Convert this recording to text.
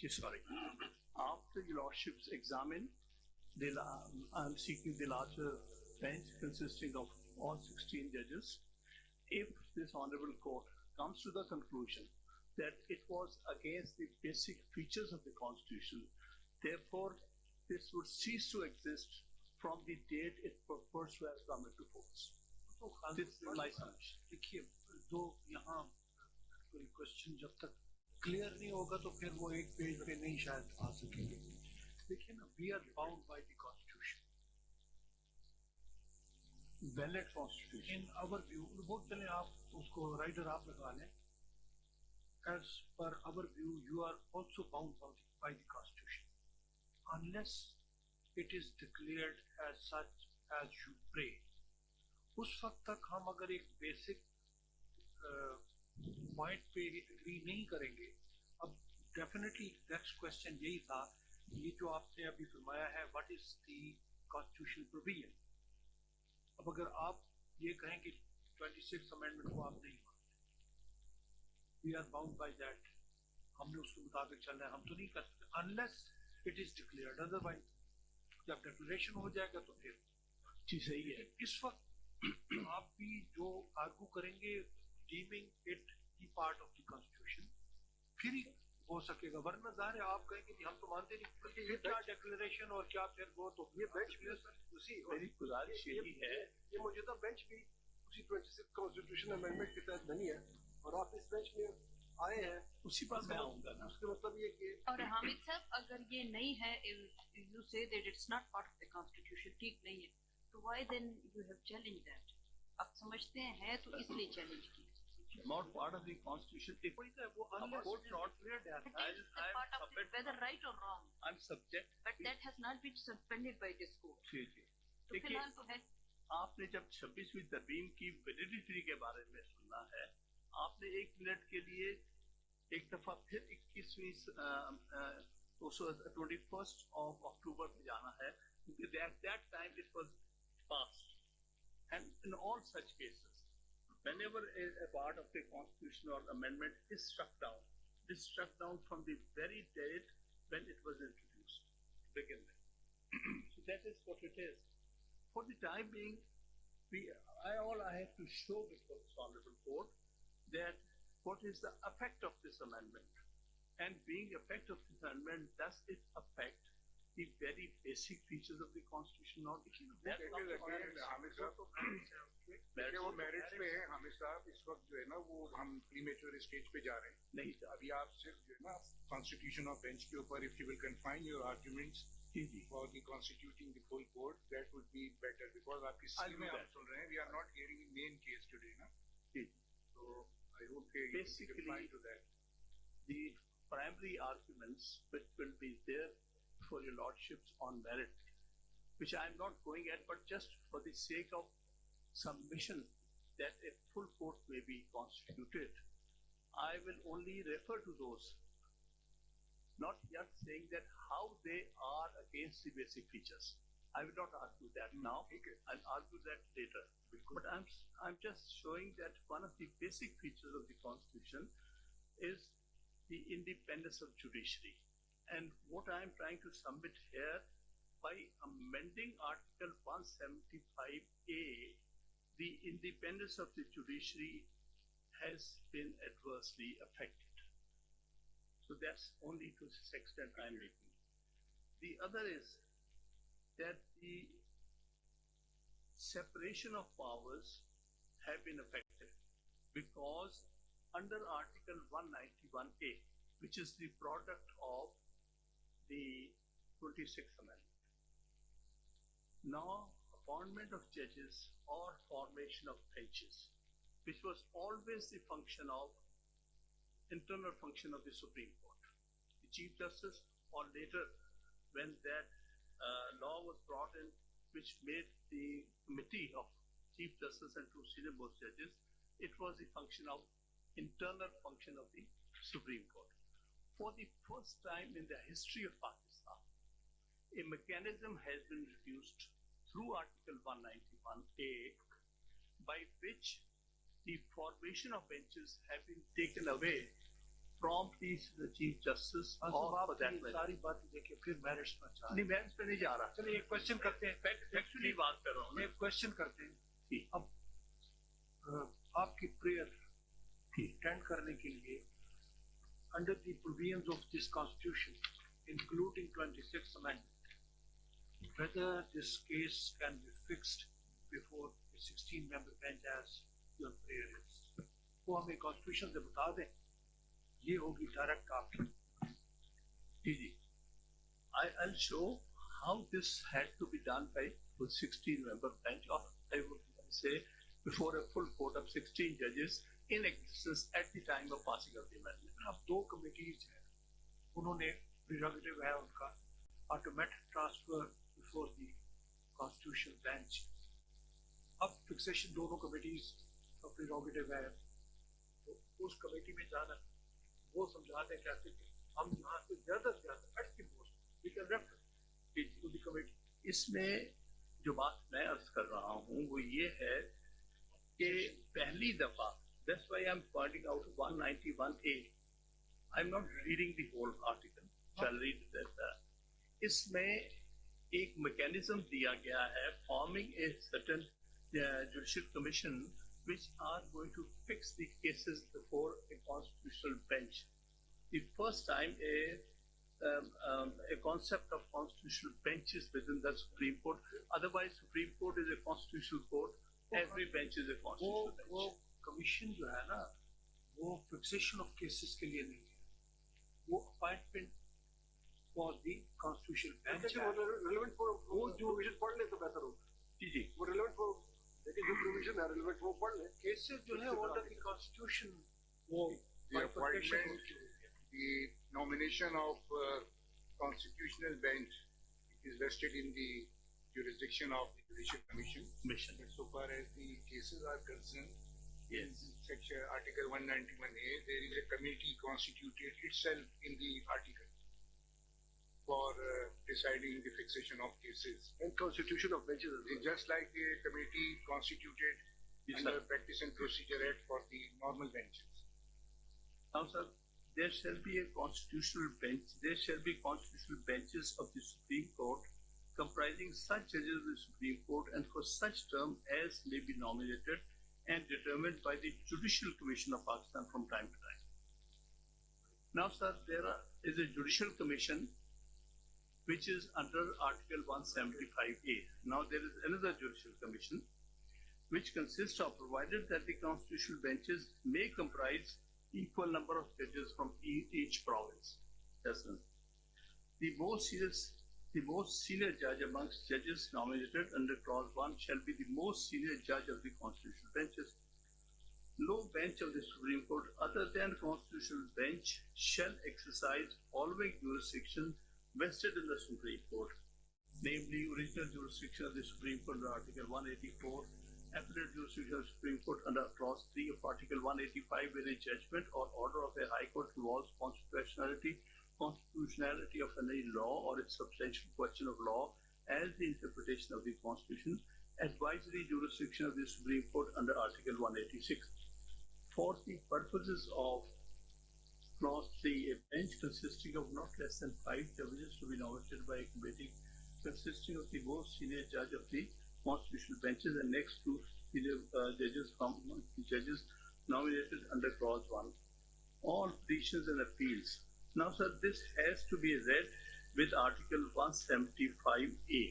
Sorry. After your lordships examine, I'm seeking the larger bench consisting of all 16 judges. If this honorable court comes to the conclusion that it was against the basic features of the Constitution, therefore this would cease to exist from the date it purports to have come into force. This is my submission. देखिए, दो यहाँ कोई question जब तक clear नहीं होगा तो फिर वो एक पेज पे नहीं शायद आ सकेंगे. देखिए ना, we are bound by the Constitution. Valid Constitution. In our view, वो चले आप उसको राइडर आप लगा लें. As per our view, you are also bound by the Constitution, unless it is declared as such as you pray. उस वक्त तक हम अगर एक बेसिक पॉइंट पे एग्री नहीं करेंगे. अब डेफिनेटली नेक्स्ट क्वेश्चन यही था, ये जो आपने अभी फरमाया है, what is the constitutional provision. अब अगर आप ये कहें कि 26th अमेंडमेंट को आप नहीं मानते, we are bound by that, हमने उसके मुताबिक चलना है, हम तो नहीं कर सकते unless it is declared. Otherwise जब डिक्लेरेशन हो जाएगा तो फिर जी सही है. इस वक्त आप भी जो आर्गू करेंगे डीमिंग इट की पार्ट ऑफ द कॉन्स्टिट्यूशन, फिर ही हो सकेगा. वरना जाहिर है आप कहेंगे कि हम तो मानते नहीं, फिर क्या डिक्लेरेशन और क्या फिर वो, तो ये बेंच भी उसी, मेरी गुजारिश यही है, ये मौजूदा बेंच भी उसी 26th कॉन्स्टिट्यूशन अमेंडमेंट के तहत बनी है और आप इस बेंच में आए हैं, उसी पर मैं आऊंगा ना. उसका मतलब ये कि और हामिद साहब, अगर ये नहीं है, you say that it's not part of the constitution, ठीक नहीं है, तो why then you have challenge that. आप समझते हैं तो इसलिए चैलेंज किया. Not part of the Constitution. If वो court not cleared, whether right or wrong, I'm subject. but that has not been suspended by this court. जी जी. तो फिलहाल तो है. आपने जब 26वीं तरमीम की वैलिडिटी के बारे में सुनना है, आपने 1 मिनट के लिए एक दफा फिर 21st of October पे जाना है, क्योंकि at that time it was passed. And in all such cases, whenever a part of the Constitution or amendment is struck down, it is struck down from the very date when it was introduced to begin with. So that is what it is. For the time being, all I have to show before this honorable court that what is the effect of this amendment, and being effect of this amendment, does it affect the very basic features of the Constitution? Not देखिए वो merits पे है हामिद साहब. इस वक्त जो है ना वो हम प्रीमेच्योर स्टेज पे जा रहे हैं. नहीं, अभी आप सिर्फ जो है ना कॉन्स्टिट्यूशन ऑफ बेंच के ऊपर, if you will confine your arguments for the constituting the full court, that would be better, because आपकी स्किल में आप सुन रहे हैं, we are not hearing main case today ना. So I hope basically to that. The primary arguments which will be there for your lordships on merit, which I am not going at, but just for the sake of submission that a full court may be constituted, I will only refer to those, not yet saying that how they are against the basic features. I will not argue that now. Okay. I'll argue that later. But I'm just showing that one of the basic features of the Constitution is the independence of judiciary. And what I am trying to submit here, by amending Article 175A, the independence of the judiciary has been adversely affected. So that's only to this extent I'm making. The other is that the separation of powers have been affected, because under Article 191A, which is the product of the 26th Amendment, now appointment of judges or formation of benches, which was always the function of internal function of the Supreme Court, the Chief Justice, or later when that law was brought in, which made the committee of Chief Justice and 2 senior most judges, it was the function of internal function of the Supreme Court. For the first time in the history of Pakistan, a mechanism has been introduced through Article 191A, by which the formation of benches have been taken away promptly the Chief Justice or आप for that ये matter. सारी बातें देखिए फिर marriage पर जा रहे नहीं, मैं इस पे नहीं जा रहा. हैं। चलिए एक क्वेश्चन करते हैं Factually बात कर रहा हूँ. एक क्वेश्चन करते हैं ठीक. अब आपकी प्रेयर ठीक. अटेंड करने के लिए under the provisions of this constitution including 26th amendment whether this case can be fixed before the 16-member bench as your prayer is वो हमें कॉन्स्टिट्यूशन से बता दें ये होगी डायरेक्ट आपकी जी. I'll show how this had to be done by the 16-member bench, or I would say before a full court of 16 judges in existence at the time of passing of the amendment. अब दो committees हैं उन्होंने prerogative है उनका automatic transfer before the constitution bench अब fixation दोनों committees का prerogative है तो उस कमेटी में जाना वो समझा दें कैसे कि हम यहाँ से ज्यादा से ज्यादा at the most we can refer to the committee इसमें जो बात मैं अर्ज कर रहा हूँ वो ये है कि पहली दफा that's why I'm pointing out 191A. I'm not reading the whole article. Shall read that. इसमें एक mechanism दिया गया है forming a certain judicial commission which are going to fix the cases before a constitutional bench. The first time a concept of constitutional benches within the Supreme Court. Otherwise, Supreme Court is a constitutional court. Every bench is a constitutional bench. वो commission जो है ना वो fixation of cases के लिए नहीं है वो appointment for the constitution bench है रिलेवेंट फॉर वो जो प्रोविजन पढ़ ले तो बेहतर होगा जी वो रिलेवेंट फॉर लेकिन जो प्रोविजन है रिलेवेंट वो पढ़ ले केसेस जो है अंडर द कॉन्स्टिट्यूशन वो The appointment, the nomination of constitutional bench is vested in the jurisdiction of the Judicial Commission. But so far as the cases are concerned, Yes. Section Article 191A, there is a committee constituted itself in the article for deciding the fixation of cases. and constitution of benches as well. It's just like a committee constituted Yes, under sir. Practice and Procedure Act for the normal benches. Now, sir, there shall be a constitutional bench. There shall be constitutional benches of the Supreme Court comprising such judges of the Supreme Court and for such term as may be nominated and determined by the Judicial Commission of Pakistan from time to time. Now, sir, there is a Judicial Commission which is under Article 175A. Now, there is another Judicial Commission which consists of, provided that the constitutional benches may comprise equal number of judges from each province. Yes, sir. The most senior judge amongst judges nominated under Clause 1 shall be the most senior judge of the constitutional benches. No bench of the Supreme Court other than constitutional bench shall exercise following jurisdiction vested in the Supreme Court, namely original jurisdiction of the Supreme Court under Article 184, appellate jurisdiction of the Supreme Court under Clause 3 of Article 185 when a judgment or order of a High Court involves constitutionality of any law or a substantial question of law as the interpretation of the Constitution, advisory jurisdiction of the Supreme Court under Article 186. For the purposes of Clause 3, a bench consisting of not less than 5 judges to be nominated by a committee consisting of the most senior judge of the constitutional benches and next two senior judges from the judges nominated under Clause 1. All petitions and appeals. Now, sir, this has to be read with Article 175A.